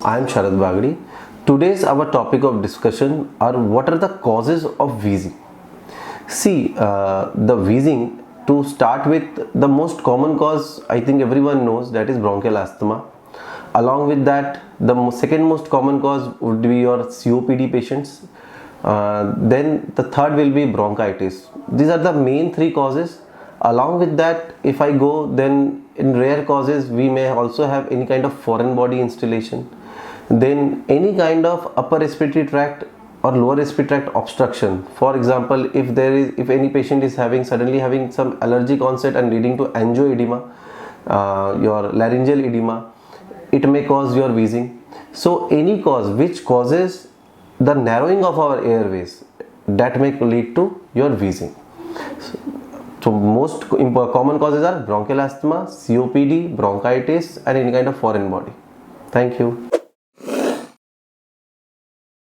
I am Sharad Bagri. Today's our topic of discussion are what are the causes of wheezing. See, the wheezing, to start with, the most common cause I think everyone knows, that is bronchial asthma. Along with that, the second most common cause would be your COPD patients. Then the third will be bronchitis. These are the main three causes. Along with that, if I go, then in rare causes we may also have any kind of foreign body installation, then any kind of upper respiratory tract or lower respiratory tract obstruction. For example, if any patient is suddenly having some allergic onset and leading to angioedema, your laryngeal edema, it may cause your wheezing. So any cause which causes the narrowing of our airways, that may lead to your wheezing. So most common causes are bronchial asthma, COPD, bronchitis, and any kind of foreign body. Thank you.